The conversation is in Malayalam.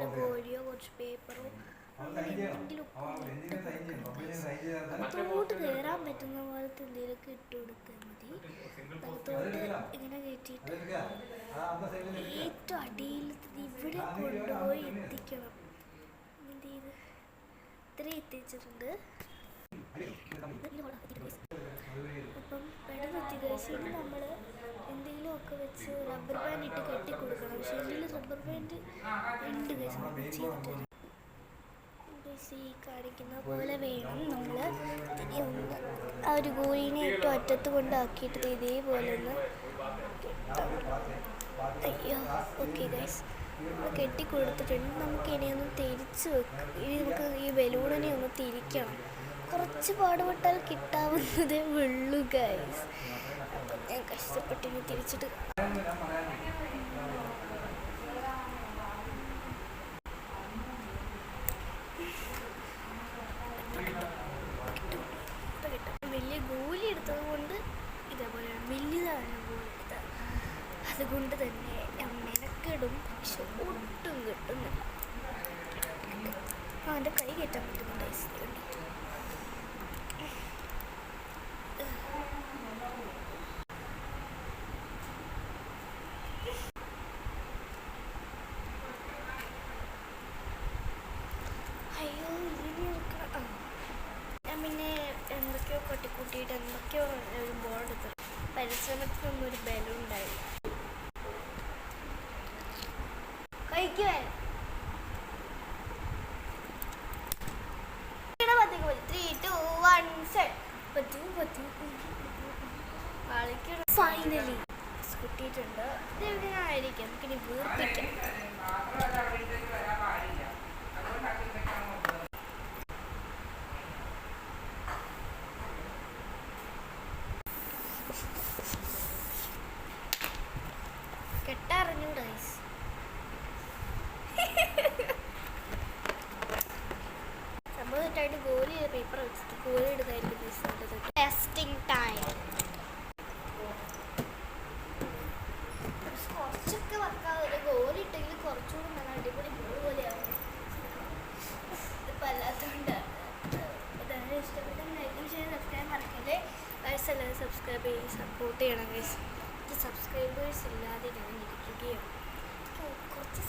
വല്ല ഗോലിയോ കുറച്ച് പേപ്പറോ അങ്ങനെ എന്തെങ്കിലുമൊക്കെ അകത്തോട്ട് കയറാൻ പറ്റുന്ന പോലത്തെ എന്തെങ്കിലുമൊക്കെ ഇട്ട് കൊടുത്താൽ മതി. അകത്തോട്ട് ഇങ്ങനെ കയറ്റിയിട്ട് ഏറ്റവും അടിയിൽ ഇവിടെ കൊണ്ടുപോയി എത്തിക്കണം. എന്ത് ചെയ്ത് ഇത്രയും എത്തിച്ചിട്ടുണ്ട്. അപ്പം പെട്ടെന്ന് എത്തിക്കഴിഞ്ഞാൽ നമ്മൾ എന്തെങ്കിലുമൊക്കെ വെച്ച് റബ്ബർ ബാൻഡ് ഇട്ട് കെട്ടിക്കൊടുക്കണം. പക്ഷേ എന്തെങ്കിലും റബ്ബർ ബാൻഡ് ഉണ്ട് ചെയ്തിട്ട് ഈ കാണിക്കുന്ന പോലെ വേണം നമ്മൾ ആ ഒരു ഗോലീനെ ഏറ്റവും അറ്റത്ത് കൊണ്ടാക്കിയിട്ട് ഇതേപോലെ ഒന്ന് അയ്യോ ഓക്കെ ഗൈസ് കെട്ടിക്കൊടുത്തിട്ടുണ്ട്. നമുക്ക് ഇനിയൊന്ന് തിരിച്ച് വെക്കാം. ഇനി നമുക്ക് ഈ ബലൂണിനെ ഒന്ന് തിരിക്കണം. കുറച്ച് പാടുപെട്ടാൽ കിട്ടാവുന്നതേ ഉള്ളൂ ഗൈസ്. അപ്പം ഞാൻ കഷ്ടപ്പെട്ടിനി തിരിച്ചിട്ട് വലിയ ഗോലി എടുത്തത് കൊണ്ട് ഇതേപോലെയാണ് വലിയതാണ് ഗോലി എടുത്തത്. അതുകൊണ്ട് തന്നെ ഞാൻ മെനക്കെടും, പക്ഷെ ഒട്ടും കിട്ടുന്നില്ല. അവൻ്റെ കൈ കയറ്റാൻ പറ്റുന്നുണ്ട് ഐസിന് വേണ്ടിയിട്ട്. അയ്യോ ഇനി ഞാൻ പിന്നെ എന്തൊക്കെയോ കൊട്ടിക്കൂട്ടിയിട്ട് എന്തൊക്കെയോ ഒരു ബോർഡ് എടുത്തു. പരിശ്രമത്തിനൊന്നും ഒരു ബലം ഉണ്ടായില്ല. കഴിക്കുവാൻ 3, 2, 1 സെറ്റ് ഫൈനലി കിട്ടിയിട്ടുണ്ട്. ഇതെവിടെയായിരിക്കും നമുക്കിനി വീർപ്പിക്കാം. കെട്ടറിഞ്ഞു ഗൈസ്. സംഭവത്തായിട്ട് ഗോലി പേപ്പർ വെച്ചിട്ട് ഗോലി എടുത്തായിരിക്കും ടെസ്റ്റിംഗ് ടൈം. കുറച്ചൊക്കെ വർക്കാവില്ല. ഗോലി ഇട്ടെങ്കിൽ കുറച്ചുകൂടി നല്ല അടിപൊളി ഗോൾ പോലെയാവും. ഇതിപ്പോൾ അല്ലാത്തതുകൊണ്ടാണ്. അതാണ് ഇഷ്ടപ്പെട്ട ലൈക്കും ചെയ്യാൻ സബ്സ്ക്രൈബ് മറക്കല്ലേ ഗൈസ്. എല്ലാവരും സബ്സ്ക്രൈബ് ചെയ്ത് സപ്പോർട്ട് ചെയ്യണം ഗൈസ്. സബ്സ്ക്രൈബേഴ്സ് ഇല്ലാതെ ഞാൻ ഇരിക്കുകയാണ്. കുറച്ച്